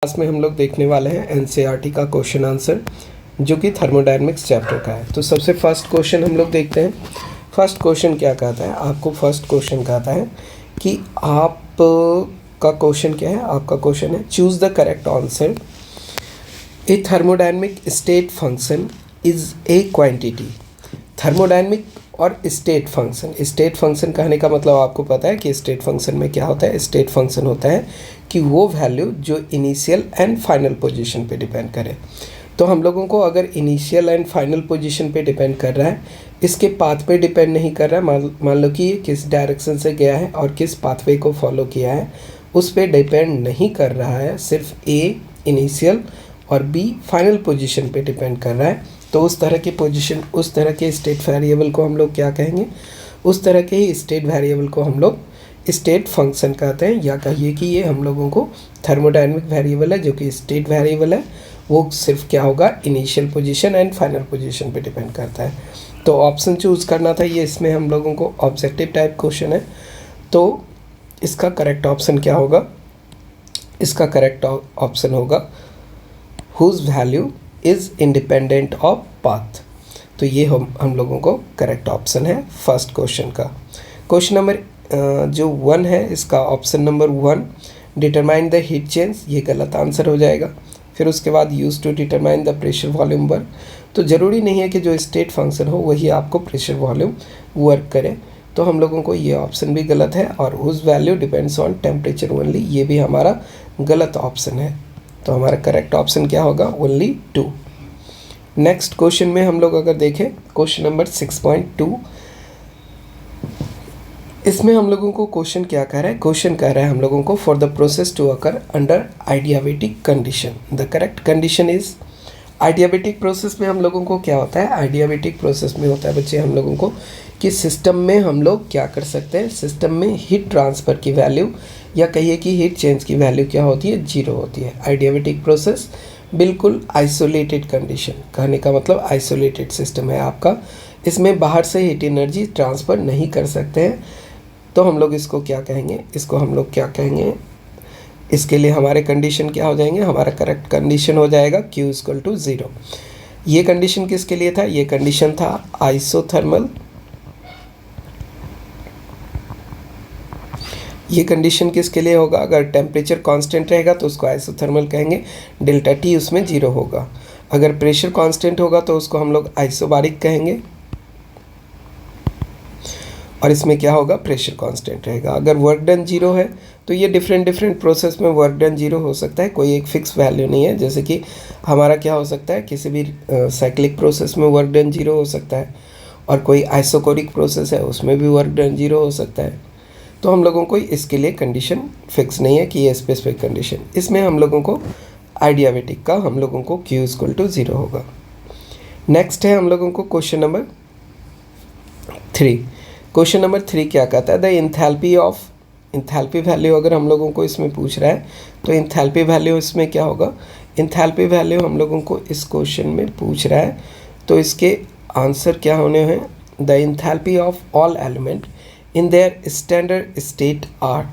Class में हम लोग देखने वाले हैं एनसीईआरटी का क्वेश्चन आंसर जो कि थर्मोडायनेमिक्स चैप्टर का है। तो सबसे फर्स्ट क्वेश्चन हम लोग देखते हैं। फर्स्ट क्वेश्चन क्या कहता है, आपको फर्स्ट क्वेश्चन कहता है कि आप का क्वेश्चन क्या है, आपका क्वेश्चन है choose the correct answer. A thermodynamic state function is a quantity. Thermodynamic और स्टेट फंक्शन कहने का मतलब आपको पता है कि स्टेट फंक्शन में क्या होता है। स्टेट फंक्शन होता है कि वो वैल्यू जो इनिशियल एंड फाइनल पोजीशन पे डिपेंड करे। तो हम लोगों को अगर इनिशियल एंड फाइनल पोजीशन पे डिपेंड कर रहा है, इसके पाथ पे डिपेंड नहीं कर रहा है, मान लो कि ये किस डायरेक्शन से गया है और किस पाथवे को फॉलो किया है, उस पर डिपेंड नहीं कर रहा है, सिर्फ ए इनिशियल और बी फाइनल पोजीशन पे डिपेंड कर रहा है। तो उस तरह की पोजीशन, उस तरह के स्टेट वेरिएबल को हम लोग क्या कहेंगे, उस तरह के ही स्टेट वेरिएबल को हम लोग स्टेट फंक्शन कहते हैं। या कहिए कि ये हम लोगों को थर्मोडायनेमिक वेरिएबल है जो कि स्टेट वेरिएबल है, वो सिर्फ क्या होगा, initial position and final position पे डिपेंड करता है। तो ऑप्शन चूज़ करना था, ये इसमें हम लोगों को ऑब्जेक्टिव टाइप क्वेश्चन है। तो इसका करेक्ट ऑप्शन क्या होगा, इसका करेक्ट ऑप्शन होगा whose value is independent of path. तो ये हम लोगों को करेक्ट ऑप्शन है फर्स्ट क्वेश्चन का। क्वेश्चन नंबर जो 1 है, इसका option number 1 determine the heat change, ये गलत आंसर हो जाएगा। फिर उसके बाद use to determine the pressure volume work. तो ज़रूरी नहीं है कि जो स्टेट फंक्शन हो वही आपको प्रेशर वॉल्यूम वर्क करे, तो हम लोगों को ये ऑप्शन भी गलत है। और whose value depends on temperature only, ये भी हमारा गलत ऑप्शन है। तो हमारा करेक्ट ऑप्शन क्या होगा, ओनली 2। नेक्स्ट क्वेश्चन में हम लोग अगर देखें क्वेश्चन नंबर 6.2, इसमें हम लोगों को क्वेश्चन क्या कह रहा है, क्वेश्चन कह रहा है हम लोगों को for the process to occur under adiabatic condition the correct condition is. Adiabatic process में हम लोगों को क्या होता है, आइडियाबेटिक प्रोसेस में होता है बच्चे हम लोगों को कि सिस्टम में हम लोग क्या कर सकते हैं, सिस्टम में हीट ट्रांसफ़र की वैल्यू या कहिए कि हीट चेंज की वैल्यू क्या होती है, 0 होती है। आइडियाबेटिक प्रोसेस बिल्कुल आइसोलेटेड कंडीशन, कहने का मतलब आइसोलेटेड सिस्टम है आपका, इसमें बाहर से हीट एनर्जी ट्रांसफ़र नहीं कर सकते हैं। तो हम लोग इसको क्या कहेंगे, इसको हम लोग क्या कहेंगे, इसके लिए हमारे कंडीशन क्या हो जाएंगे, हमारा करेक्ट कंडीशन हो जाएगा Q = 0। ये कंडीशन किसके लिए था, ये कंडीशन था आइसोथर्मल। ये कंडीशन किसके लिए होगा, अगर टेम्परेचर कांस्टेंट रहेगा तो उसको आइसोथर्मल कहेंगे, डेल्टा T उसमें 0 होगा। अगर प्रेशर कांस्टेंट होगा तो उसको हम लोग आइसोबारिक कहेंगे, और इसमें क्या होगा, प्रेशर कांस्टेंट रहेगा। अगर वर्क डन 0 है तो ये डिफरेंट प्रोसेस में वर्क डन 0 हो सकता है, कोई एक फिक्स वैल्यू नहीं है। जैसे कि हमारा क्या हो सकता है, किसी भी साइक्लिक प्रोसेस में वर्क डन 0 हो सकता है, और कोई आइसोकोरिक प्रोसेस है उसमें भी वर्क डन 0 हो सकता है। तो हम लोगों को इसके लिए कंडीशन फिक्स नहीं है कि ये स्पेसिफिक कंडीशन, इसमें हम लोगों को आइडियाबेटिक का हम लोगों को Q = 0 होगा। नेक्स्ट है हम लोगों को क्वेश्चन नंबर 3। क्वेश्चन नंबर 3 क्या कहता है, the enthalpy of, enthalpy value अगर हम लोगों को इसमें पूछ रहा है तो इंथैल्पी वैल्यू इसमें क्या होगा, इंथैल्पी वैल्यू हम लोगों को इस क्वेश्चन में पूछ रहा है तो इसके आंसर क्या होने हैं, the enthalpy of all element in their standard state are.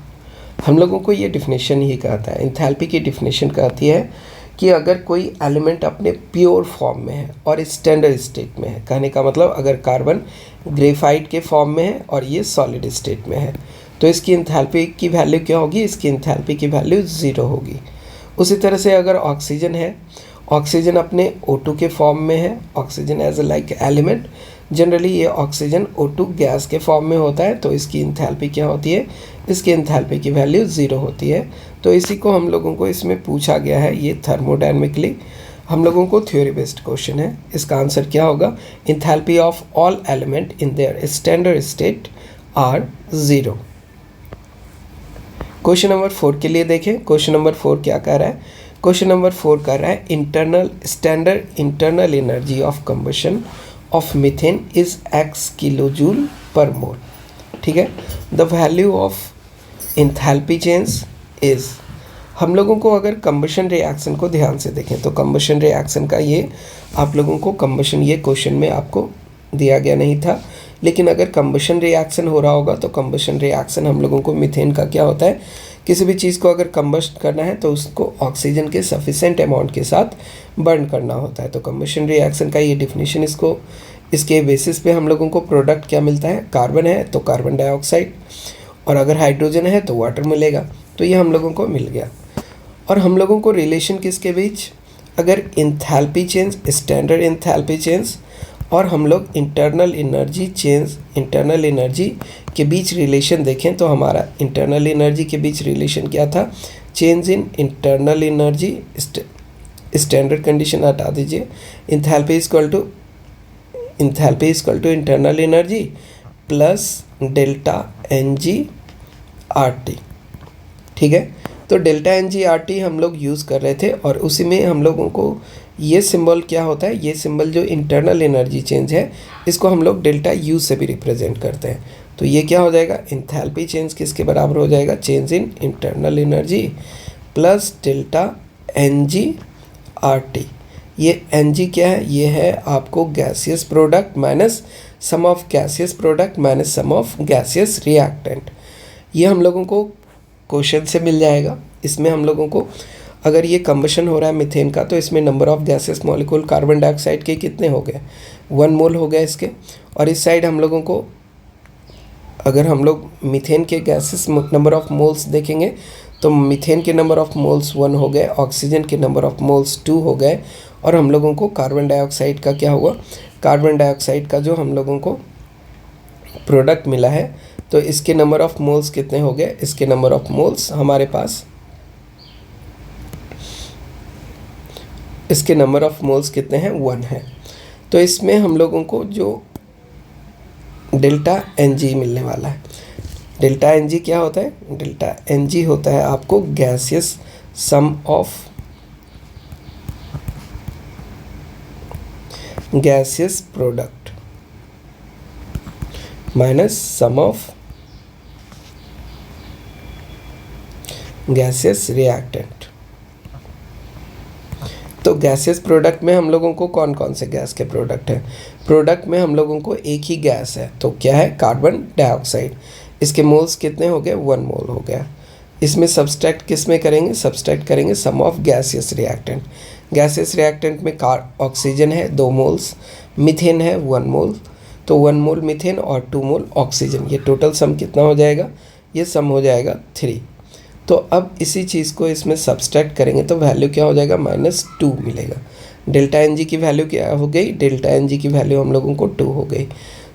हम लोगों को ये डिफिनेशन ही कहता है, इंथैल्पी की डिफिनेशन कहती है कि अगर कोई एलिमेंट अपने प्योर फॉर्म में है और स्टैंडर्ड स्टेट में है, कहने का मतलब अगर कार्बन ग्रेफाइट के फॉर्म में है और ये सॉलिड स्टेट में है, तो इसकी इंथैल्पी की वैल्यू क्या होगी, इसकी इंथैल्पी की वैल्यू 0 होगी। उसी तरह से अगर ऑक्सीजन है, ऑक्सीजन अपने O2 के फॉर्म में है, oxygen as a like element, generally ये ऑक्सीजन O2 गैस के फॉर्म में होता है, तो इसकी इंथैल्पी क्या होती है, इसकी इंथैल्पी की वैल्यू 0 होती है। तो इसी को हम लोगों को इसमें पूछा गया है, ये थर्मोडायनेमिकली हम लोगों को थ्योरी बेस्ड क्वेश्चन है। इसका आंसर क्या होगा, enthalpy of all element in their standard state are 0। Question number 4 के लिए देखें, क्वेश्चन नंबर 4 क्या कह रहा है, क्वेश्चन नंबर 4 कह रहा है standard internal energy of combustion of methane is x kilojoule पर मोल। ठीक है, the value of enthalpy change is, हम लोगों को अगर कंबशन रिएक्शन को ध्यान से देखें तो कंबशन रिएक्शन का ये आप लोगों को कंबशन, ये क्वेश्चन में आपको दिया गया नहीं था, लेकिन अगर कंबशन रिएक्शन हो रहा होगा तो कंबशन रिएक्शन हम लोगों को मीथेन का क्या होता है किसी भी चीज़ को अगर कंबस्ट करना है तो उसको ऑक्सीजन के सफिशेंट अमाउंट के साथ बर्न करना होता है। तो कंबशन रिएक्शन का ये डिफिनीशन, इसके बेसिस पे हम लोगों को प्रोडक्ट क्या मिलता है, कार्बन है तो कार्बन डाइऑक्साइड, और अगर हाइड्रोजन है तो वाटर मिलेगा। तो ये हम लोगों को मिल गया। और हम लोगों को रिलेशन किसके बीच, अगर enthalpy change, standard enthalpy change, और हम लोग internal energy change, internal energy के बीच रिलेशन देखें तो हमारा इंटरनल एनर्जी के बीच रिलेशन क्या था, change in internal energy, standard condition हटा दीजिए, enthalpy equal to internal energy plus delta N G R T. ठीक है, तो delta N G R T हम लोग यूज़ कर रहे थे, और उसी में हम लोगों को ये सिंबल क्या होता है, ये सिंबल जो इंटरनल एनर्जी चेंज है इसको हम लोग डेल्टा यू से भी रिप्रेजेंट करते हैं। तो ये क्या हो जाएगा, इंथैल्पी चेंज किसके बराबर हो जाएगा, change in internal energy plus delta N G R T. ये एन जी क्या है, ये है आपको gaseous product minus sum of gaseous product minus sum of gaseous reactant. ये हम लोगों को क्वेश्चन से मिल जाएगा। इसमें हम लोगों को अगर ये कंबशन हो रहा है मीथेन का, तो इसमें number of gases molecule carbon dioxide के कितने हो गए, 1 मोल हो गए इसके। और इस साइड हम लोगों को अगर हम लोग मीथेन के गैसेस नंबर ऑफ मोल्स देखेंगे तो मीथेन के नंबर ऑफ मोल्स 1 हो गए, ऑक्सीजन के नंबर ऑफ मोल्स 2 हो गए, और हम लोगों को कार्बन डाइऑक्साइड का क्या हुआ, कार्बन डाइऑक्साइड का जो हम लोगों को प्रोडक्ट मिला है तो इसके नंबर ऑफ मोल्स कितने हो गए, इसके नंबर ऑफ मोल्स हमारे पास, इसके नंबर ऑफ मोल्स कितने हैं, 1 है। तो इसमें हम लोगों को जो डेल्टा एन जी मिलने वाला है, डेल्टा एन जी क्या होता है, डेल्टा एन जी होता है आपको gaseous sum of gaseous product minus sum of gaseous reactant. तो गैसियस प्रोडक्ट में हम लोगों को कौन कौन से गैस के प्रोडक्ट हैं, प्रोडक्ट में हम लोगों को एक ही गैस है, तो क्या है, कार्बन डाइऑक्साइड। इसके मोल्स कितने हो गए, 1 मोल हो गया। इसमें सब्सट्रैक्ट किस में करेंगे, सब्सट्रैक्ट करेंगे sum of gaseous reactant. Gaseous reactant में ऑक्सीजन है 2 मोल्स, मीथेन है 1 मोल, तो 1 मोल मीथेन और 2 मोल ऑक्सीजन, ये टोटल सम कितना हो जाएगा, ये सम हो जाएगा 3। तो अब इसी चीज़ को इसमें सब्सट्रैक्ट करेंगे तो वैल्यू क्या हो जाएगा, -2 मिलेगा। डेल्टा एन जी की वैल्यू क्या हो गई, डेल्टा एन जी की वैल्यू हम लोगों को 2 हो गई।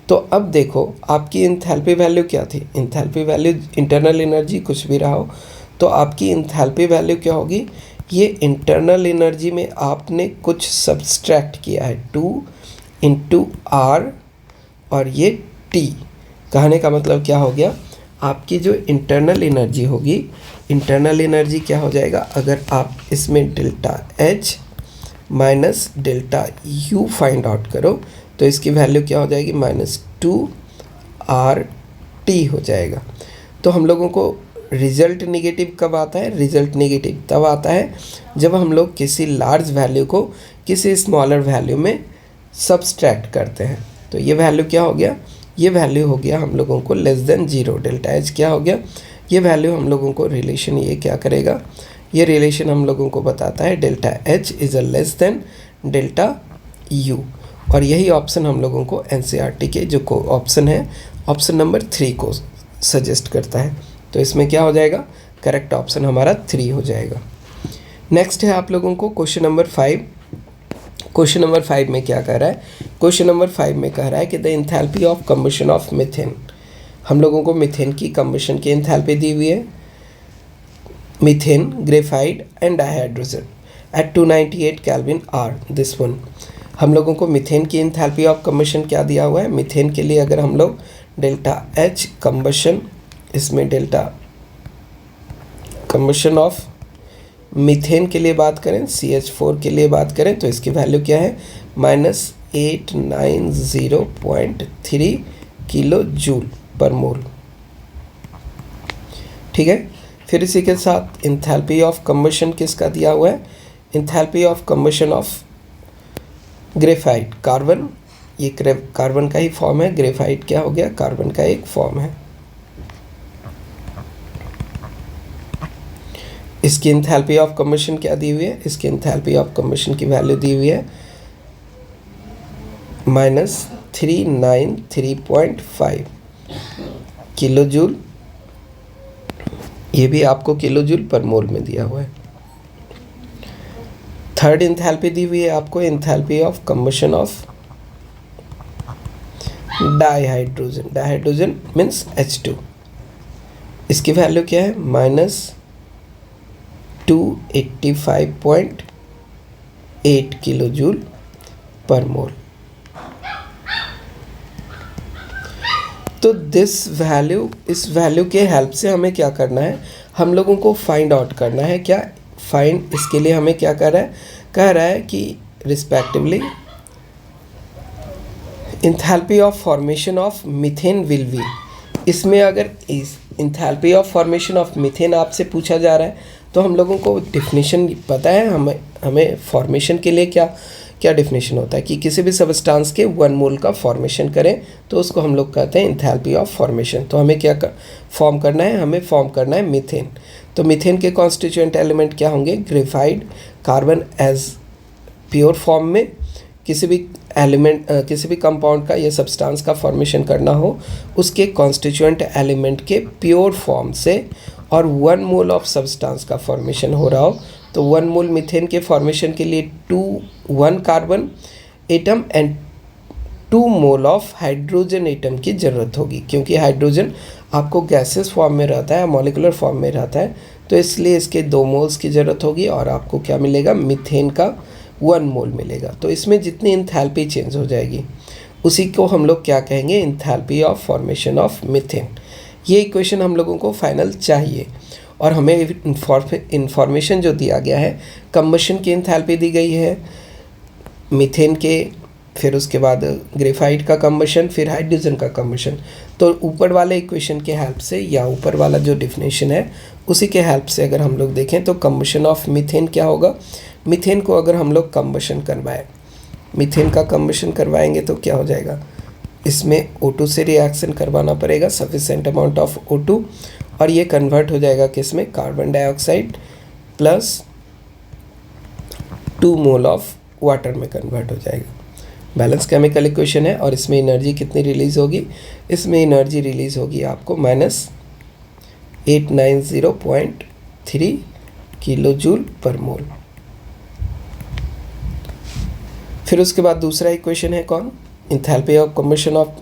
तो अब देखो आपकी इंथैल्पी वैल्यू क्या थी, इंथैल्पी वैल्यू इंटरनल एनर्जी कुछ भी रहा हो तो आपकी इंथैल्पी वैल्यू क्या होगी, ये इंटरनल एनर्जी में आपने कुछ सब्सट्रैक्ट किया है, 2 × R और ये T। कहने का मतलब क्या हो गया, आपकी जो इंटरनल एनर्जी होगी, इंटरनल एनर्जी क्या हो जाएगा, अगर आप इसमें delta H minus delta U find out करो तो इसकी वैल्यू क्या हो जाएगी, -2RT हो जाएगा। तो हम लोगों को रिजल्ट नेगेटिव कब आता है, रिजल्ट नेगेटिव तब आता है जब हम लोग किसी लार्ज वैल्यू को किसी स्मॉलर वैल्यू में सब्सट्रैक्ट करते हैं। तो ये वैल्यू क्या हो गया, ये वैल्यू हो गया हम लोगों को <0। डेल्टा एच क्या हो गया, ये वैल्यू हम लोगों को रिलेशन ये क्या करेगा, ये रिलेशन हम लोगों को बताता है delta H is < delta U. और यही ऑप्शन हम लोगों को एनसीईआरटी के जो ऑप्शन है, ऑप्शन नंबर 3 को सजेस्ट करता है। तो इसमें क्या हो जाएगा, करेक्ट ऑप्शन हमारा 3 हो जाएगा। नेक्स्ट है आप लोगों को क्वेश्चन नंबर 5। क्वेश्चन नंबर 5 में क्या कह रहा है, क्वेश्चन नंबर 5 में कह रहा है कि the enthalpy of combustion of methane. हम लोगों को मीथेन की कम्बशन की इंथैल्पी दी हुई है, methane, graphite and dihydrogen at 298 kelvin are, this one. हम लोगों को मीथेन की इंथैल्पी ऑफ कम्बशन क्या दिया हुआ है, मीथेन के लिए अगर हम लोग डेल्टा एच कम्बशन, इसमें डेल्टा कम्बशन ऑफ मीथेन के लिए बात करें, CH4 के लिए बात करें तो इसकी वैल्यू क्या है, -890.3 किलो जूल पर मोल। ठीक है, फिर इसी के साथ इंथैल्पी ऑफ कम्बशन किसका दिया हुआ है, enthalpy of combustion of graphite, carbon, ये कार्बन का ही फॉर्म है, ग्रेफाइट क्या हो गया, कार्बन का एक फॉर्म है। इसकी इंथैल्पी ऑफ कम्बशन क्या दी हुई है, इसकी इंथैल्पी ऑफ कम्बशन की वैल्यू दी हुई है -393.5 किलो जूल, ये भी आपको किलो जूल पर मोल में दिया हुआ है। थर्ड इंथैल्पी दी हुई है आपको enthalpy of combustion of dihydrogen, dihydrogen means H2, इसकी वैल्यू क्या है -285.8 किलो जूल पर मोल। तो दिस वैल्यू, इस वैल्यू के हेल्प से हमें क्या करना है, हम लोगों को फाइंड आउट करना है। क्या फाइंड, इसके लिए हमें क्या कर रहा है, कह रहा है कि respectively enthalpy of formation of methane will be, इसमें अगर इस enthalpy of formation of methane आपसे पूछा जा रहा है तो हम लोगों को डिफिनीशन पता है, हमें फॉर्मेशन के लिए क्या क्या डिफिनीशन होता है कि किसी भी सबस्टांस के 1 मोल का फॉर्मेशन करें तो उसको हम लोग कहते हैं इंथैल्पी ऑफ फॉर्मेशन। तो हमें क्या फॉर्म करना है, हमें फॉर्म करना है मीथेन। तो मीथेन के कॉन्स्टिट्यूएंट एलिमेंट क्या होंगे, graphite carbon as pure form में किसी भी एलिमेंट, किसी भी कंपाउंड का या सब्सटेंस का फॉर्मेशन करना हो उसके कॉन्स्टिट्यूएंट एलिमेंट के प्योर फॉर्म से, और 1 मोल ऑफ सब्सटेंस का फॉर्मेशन हो रहा हो तो 1 मोल मीथेन के फॉर्मेशन के लिए 1 carbon atom and 2 mole of hydrogen atom की ज़रूरत होगी, क्योंकि हाइड्रोजन आपको गैसेस फॉर्म में रहता है, मॉलिक्यूलर फॉर्म में रहता है, तो इसलिए इसके 2 मोल्स की ज़रूरत होगी और आपको क्या मिलेगा, मीथेन का 1 मोल मिलेगा। तो इसमें जितनी इंथैल्पी चेंज हो जाएगी उसी को हम लोग क्या कहेंगे, enthalpy of formation of methane. ये इक्वेशन हम लोगों को फाइनल चाहिए, और हमें इंफॉर्मेशन जो दिया गया है, कंबशन की इंथैल्पी दी गई है मीथेन के, फिर उसके बाद ग्रेफाइट का कंबशन, फिर हाइड्रोजन का कंबशन। तो ऊपर वाले इक्वेशन के हेल्प से या ऊपर वाला जो डिफिनेशन है उसी के हेल्प से अगर हम लोग देखें तो कंबशन ऑफ मीथेन क्या होगा, मीथेन को अगर हम लोग कंबशन करवाएं, मीथेन का कंबशन करवाएंगे तो क्या हो जाएगा, इसमें O2 से रिएक्शन करवाना पड़ेगा सफिशिएंट अमाउंट ऑफ O2, और ये कन्वर्ट हो जाएगा किसमें, carbon dioxide plus 2 mole of water में कन्वर्ट हो जाएगा। बैलेंस केमिकल इक्वेशन है, और इसमें एनर्जी कितनी रिलीज़ होगी, इसमें एनर्जी रिलीज़ होगी आपको -890.3 किलो जूल पर मोल। फिर उसके बाद दूसरा इक्वेशन है कौन, enthalpy of combustion of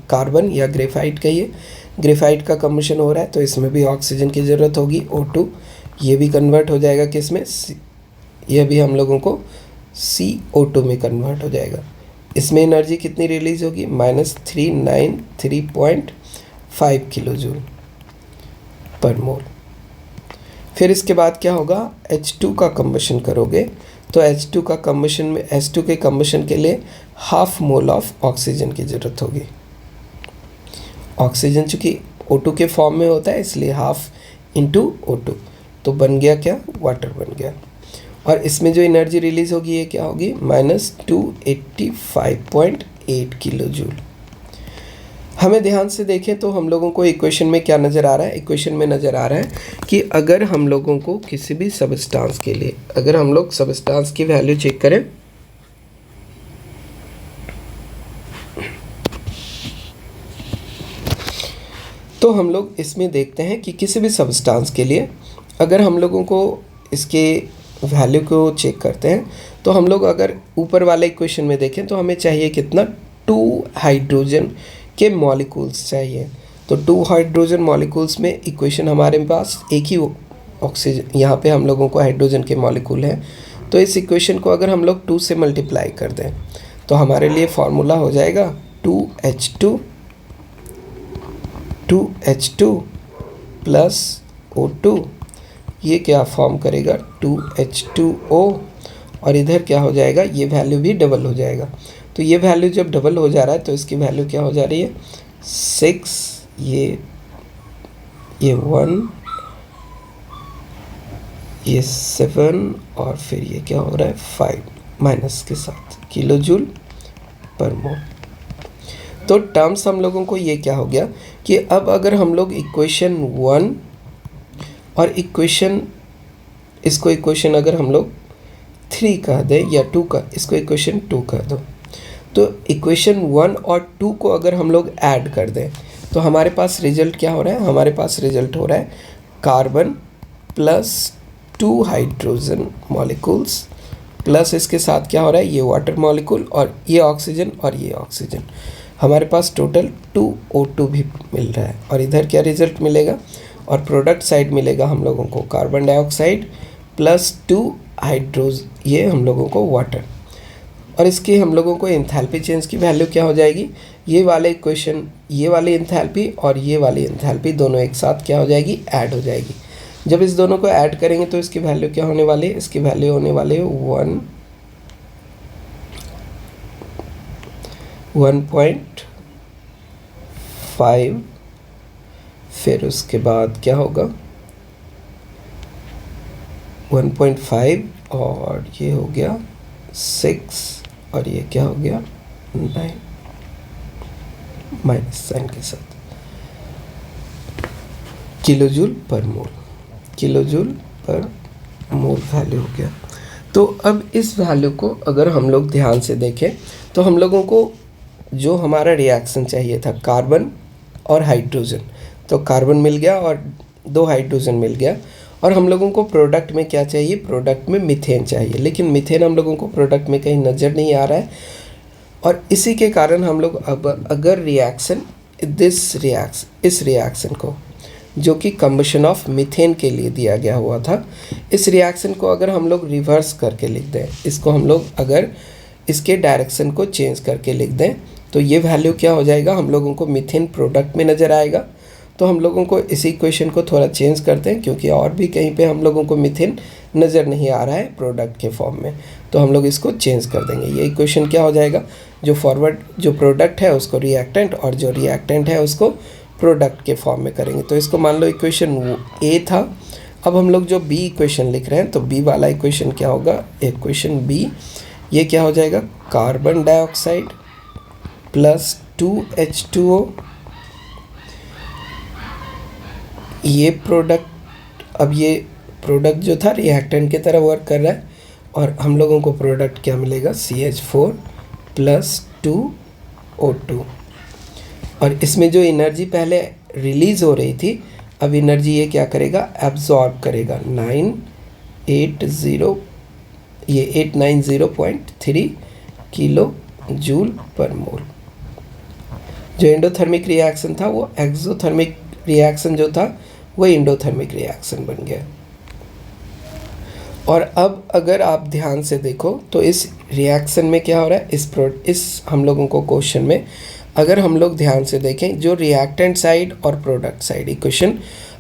carbon या ग्रेफाइट कहिए, ग्रेफाइट का कम्बशन हो रहा है तो इसमें भी ऑक्सीजन की ज़रूरत होगी O2, ये भी कन्वर्ट हो जाएगा किसमें, यह भी हम लोगों को CO2 में कन्वर्ट हो जाएगा। इसमें एनर्जी कितनी रिलीज़ होगी, -393.5 किलो जूल पर मोल। फिर इसके बाद क्या होगा, H2 का कम्बशन करोगे तो H2 का कम्बशन में, H2 के कम्बशन के लिए 1/2 मोल ऑफ ऑक्सीजन की ज़रूरत होगी। ऑक्सीजन चूँकि O2 के फॉर्म में होता है इसलिए 1/2 × O2, तो बन गया क्या, वाटर बन गया। और इसमें जो एनर्जी रिलीज़ होगी ये क्या होगी, -285.8 किलो जूल। हमें ध्यान से देखें तो हम लोगों को इक्वेशन में क्या नज़र आ रहा है, इक्वेशन में नज़र आ रहा है कि अगर हम लोगों को किसी भी सबस्टांस के लिए, अगर हम लोग सबस्टांस की वैल्यू चेक करें तो हम लोग इसमें देखते हैं कि किसी भी सबस्टांस के लिए अगर हम लोगों को इसके वैल्यू को चेक करते हैं तो हम लोग अगर ऊपर वाले इक्वेशन में देखें तो हमें चाहिए कितना, 2 हाइड्रोजन के मॉलिक्यूल्स चाहिए। तो 2 हाइड्रोजन मॉलिक्यूल्स में इक्वेशन हमारे पास एक ही ऑक्सीजन, यहाँ पे हम लोगों को हाइड्रोजन के मॉलिक्यूल है, तो इस इक्वेशन को अगर हम लोग 2 से मल्टीप्लाई कर दें तो हमारे लिए फॉर्मूला हो जाएगा 2H2 प्लस O2, ये क्या फॉर्म करेगा 2H2O, और इधर क्या हो जाएगा, ये वैल्यू भी डबल हो जाएगा। तो ये वैल्यू जब डबल हो जा रहा है तो इसकी वैल्यू क्या हो जा रही है, 6, ये 1, ये 7, और फिर ये क्या हो रहा है 5 माइनस के साथ किलो जूल पर मोल। तो टर्म्स हम लोगों को ये क्या हो गया कि अब अगर हम लोग इक्वेशन 1 और इक्वेशन इसको इक्वेशन अगर हम लोग 3 कह दें या 2 का, इसको इक्वेशन 2 कह दो, तो इक्वेशन 1 और 2 को अगर हम लोग ऐड कर दें तो हमारे पास रिजल्ट क्या हो रहा है, हमारे पास रिजल्ट हो रहा है carbon plus 2 hydrogen molecules plus इसके साथ क्या हो रहा है, ये वाटर मॉलिक्यूल और ये ऑक्सीजन और ये ऑक्सीजन, हमारे पास टोटल 2 O2 भी मिल रहा है। और इधर क्या रिजल्ट मिलेगा, और प्रोडक्ट साइड मिलेगा हम लोगों को कार्बन डाइऑक्साइड प्लस 2 हाइड्रोज, ये हम लोगों को वाटर। और इसकी हम लोगों को एंथैल्पी चेंज की वैल्यू क्या हो जाएगी, ये वाले इक्वेशन, ये वाली एंथैल्पी और ये वाली एंथैल्पी दोनों एक साथ क्या हो जाएगी, ऐड हो जाएगी। जब इस दोनों को ऐड करेंगे तो इसकी वैल्यू क्या होने वाली है, इसकी वैल्यू होने वाली है 1.5, फिर उसके बाद क्या होगा 1.5 और ये हो गया 6 और ये क्या हो गया 9 माइनस साइन के साथ, किलोजूल पर मोल, किलोजूल पर मोल वैल्यू हो गया। तो अब इस वैल्यू को अगर हम लोग ध्यान से देखें तो हम लोगों को जो हमारा रिएक्शन चाहिए था कार्बन और हाइड्रोजन, तो कार्बन मिल गया और 2 हाइड्रोजन मिल गया, और हम लोगों को प्रोडक्ट में क्या चाहिए, प्रोडक्ट में मीथेन चाहिए, लेकिन मीथेन हम लोगों को प्रोडक्ट में कहीं नज़र नहीं आ रहा है। और इसी के कारण हम लोग अब अगर रिएक्शन इस रिएक्शन को, जो कि कम्बशन ऑफ मीथेन के लिए दिया गया हुआ था, इस रिएक्शन को अगर हम लोग रिवर्स करके लिख दें, इसको हम लोग अगर इसके डायरेक्शन को चेंज करके लिख दें तो ये वैल्यू क्या हो जाएगा, हम लोगों को मीथेन प्रोडक्ट में नज़र आएगा। तो हम लोगों को इस इक्वेशन को थोड़ा चेंज करते हैं, क्योंकि और भी कहीं पे हम लोगों को मीथेन नज़र नहीं आ रहा है प्रोडक्ट के फॉर्म में, तो हम लोग इसको चेंज कर देंगे। ये इक्वेशन क्या हो जाएगा, जो प्रोडक्ट है उसको रिएक्टेंट और जो रिएक्टेंट है उसको प्रोडक्ट के फॉर्म में करेंगे। तो इसको मान लो इक्वेशन ए था, अब हम लोग जो बी इक्वेशन लिख रहे हैं तो बी वाला इक्वेशन क्या होगा, इक्वेशन बी ये क्या हो जाएगा, कार्बन डाइऑक्साइड प्लस 2H2O, ये प्रोडक्ट, अब ये प्रोडक्ट जो था रिएक्टेंट की तरह वर्क कर रहा है, और हम लोगों को प्रोडक्ट क्या मिलेगा, CH4 प्लस 2O2। और इसमें जो एनर्जी पहले रिलीज़ हो रही थी, अब एनर्जी ये क्या करेगा, एब्जॉर्ब करेगा 890.3 किलो जूल पर मोल। जो एंडोथर्मिक रिएक्शन था वो एक्सोथर्मिक रिएक्शन जो था वो एंडोथर्मिक रिएक्शन बन गया। और अब अगर आप ध्यान से देखो तो इस रिएक्शन में क्या हो रहा है, इस हम लोगों को क्वेश्चन में अगर हम लोग ध्यान से देखें, जो रिएक्टेंट साइड और प्रोडक्ट साइड इक्वेशन,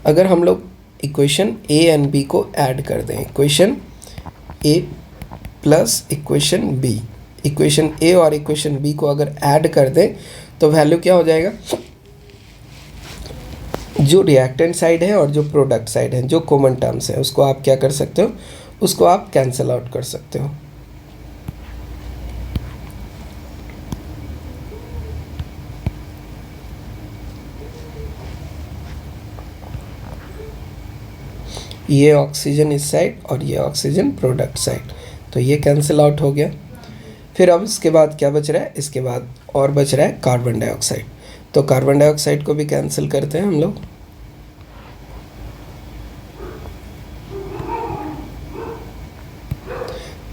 अगर हम लोग इक्वेशन ए एंड बी को ऐड कर दें, इक्वेशन ए प्लस इक्वेशन बी, इक्वेशन ए और इक्वेशन बी को अगर ऐड कर दें तो वैल्यू क्या हो जाएगा, जो रिएक्टेंट साइड है और जो प्रोडक्ट साइड है, जो कॉमन टर्म्स है, उसको आप क्या कर सकते हो, उसको आप कैंसिल आउट कर सकते हो। ये ऑक्सीजन इस साइड और ये ऑक्सीजन प्रोडक्ट साइड, तो ये कैंसिल आउट हो गया। फिर अब इसके बाद क्या बच रहा है, इसके बाद और बच रहा है कार्बन डाइऑक्साइड, तो कार्बन डाइऑक्साइड को भी कैंसिल करते हैं हम लोग।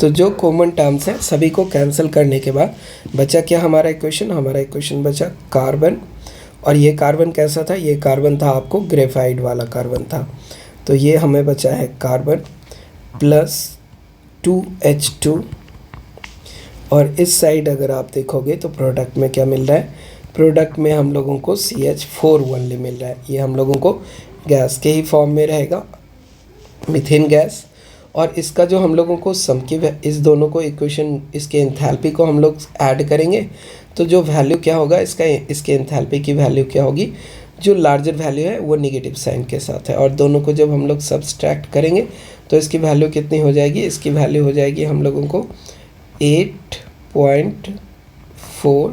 तो जो कॉमन टर्म्स हैं सभी को कैंसिल करने के बाद बचा क्या हमारा इक्वेशन, हमारा इक्वेशन बचा कार्बन, और ये कार्बन कैसा था, ये कार्बन था आपको ग्रेफाइट वाला कार्बन था, तो ये हमें बचा है कार्बन प्लस 2H2, और इस साइड अगर आप देखोगे तो प्रोडक्ट में क्या मिल रहा है, प्रोडक्ट में हम लोगों को CH4 ओनली मिल रहा है। ये हम लोगों को गैस के ही फॉर्म में रहेगा, मीथेन गैस, और इसका जो हम लोगों को सम की, इस दोनों को इक्वेशन, इसके एंथैल्पी को हम लोग ऐड करेंगे तो जो वैल्यू क्या होगा इसका, इसके एंथैल्पी की वैल्यू क्या होगी, जो लार्जर वैल्यू है वो नेगेटिव साइन के साथ है, और दोनों को जब हम लोग सब्सट्रैक्ट करेंगे तो इसकी वैल्यू कितनी हो जाएगी, इसकी वैल्यू हो जाएगी हम लोगों को 8.4,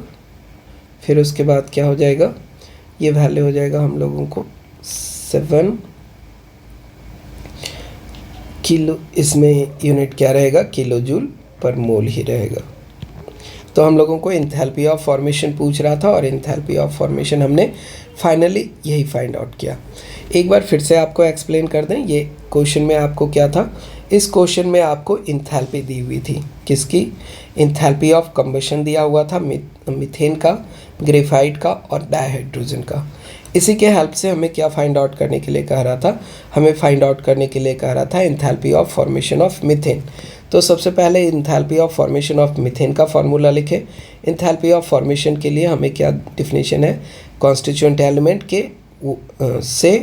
फिर उसके बाद क्या हो जाएगा, ये वैल्यू हो जाएगा हम लोगों को 7 किलो, इसमें यूनिट क्या रहेगा, किलो जूल पर मोल ही रहेगा। तो हम लोगों को एंथैल्पी ऑफ फॉर्मेशन पूछ रहा था और एंथैल्पी ऑफ फॉर्मेशन हमने फाइनली यही फाइंड आउट किया। एक बार फिर से आपको एक्सप्लेन कर दें, ये क्वेश्चन में आपको क्या था, इस क्वेश्चन में आपको एंथैल्पी दी हुई थी, किसकी, एंथैल्पी ऑफ कंबशन दिया हुआ था, मीथेन का, ग्रेफाइट का और डायहाइड्रोजन का। इसी के हेल्प से हमें क्या फाइंड आउट करने के लिए कह रहा था, हमें फाइंड आउट करने के लिए कह रहा था enthalpy of formation of methane. तो सबसे पहले enthalpy of formation of methane का फार्मूला लिखें। एंथैल्पी ऑफ फॉर्मेशन के लिए हमें क्या डिफिनेशन है, कॉन्स्टिट्यूएंट एलिमेंट के से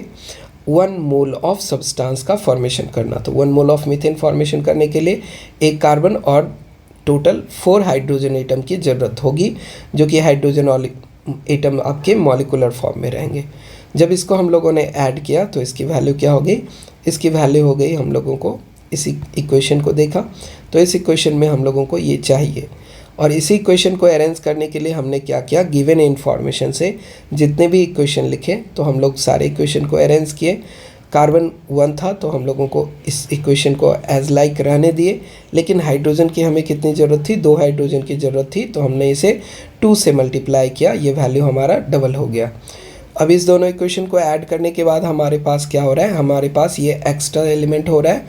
1 मोल ऑफ सब्सटेंस का फॉर्मेशन करना। तो 1 मोल ऑफ मीथेन फॉर्मेशन करने के लिए एक कार्बन और टोटल 4 हाइड्रोजन एटम की ज़रूरत होगी, जो कि हाइड्रोजन एटम आपके मॉलिकुलर फॉर्म में रहेंगे। जब इसको हम लोगों ने ऐड किया तो इसकी वैल्यू क्या हो गई, इसकी वैल्यू हो गई, हम लोगों को इसी इक्वेशन को देखा तो इस इक्वेशन में हम लोगों को ये चाहिए, और इसी इक्वेशन को अरेंज करने के लिए हमने क्या किया, गिवन इन्फॉर्मेशन से जितने भी इक्वेशन लिखे तो हम लोग सारे इक्वेशन को अरेंज किए। कार्बन 1 था तो हम लोगों को इस इक्वेशन को एज लाइक रहने दिए, लेकिन हाइड्रोजन की हमें कितनी ज़रूरत थी, 2 हाइड्रोजन की ज़रूरत थी, तो हमने इसे 2 से मल्टीप्लाई किया, ये वैल्यू हमारा डबल हो गया। अब इस दोनों इक्वेशन को ऐड करने के बाद हमारे पास क्या हो रहा है, हमारे पास ये एक्स्ट्रा एलिमेंट हो रहा है,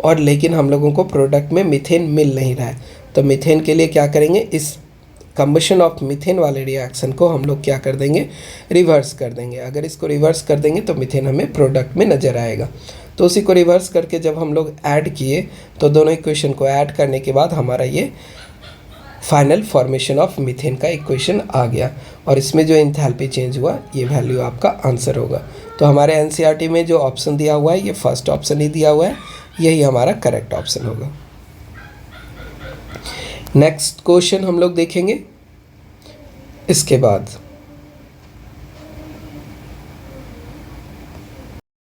और लेकिन हम लोगों को प्रोडक्ट में मीथेन मिल नहीं रहा है। तो मीथेन के लिए क्या करेंगे, इस कंबशन ऑफ मीथेन वाले रिएक्शन को हम लोग क्या कर देंगे, रिवर्स कर देंगे। अगर इसको रिवर्स कर देंगे तो मीथेन हमें प्रोडक्ट में नज़र आएगा। तो उसी को रिवर्स करके जब हम लोग ऐड किए तो दोनों इक्वेशन को ऐड करने के बाद हमारा ये फाइनल फॉर्मेशन ऑफ मीथेन का इक्वेशन आ गया, और इसमें जो एंथैल्पी चेंज हुआ ये वैल्यू आपका आंसर होगा। तो हमारे एनसीईआरटी में जो ऑप्शन दिया हुआ है ये फर्स्ट ऑप्शन ही दिया हुआ है, यही हमारा करेक्ट ऑप्शन होगा। नेक्स्ट क्वेश्चन हम लोग देखेंगे इसके बाद।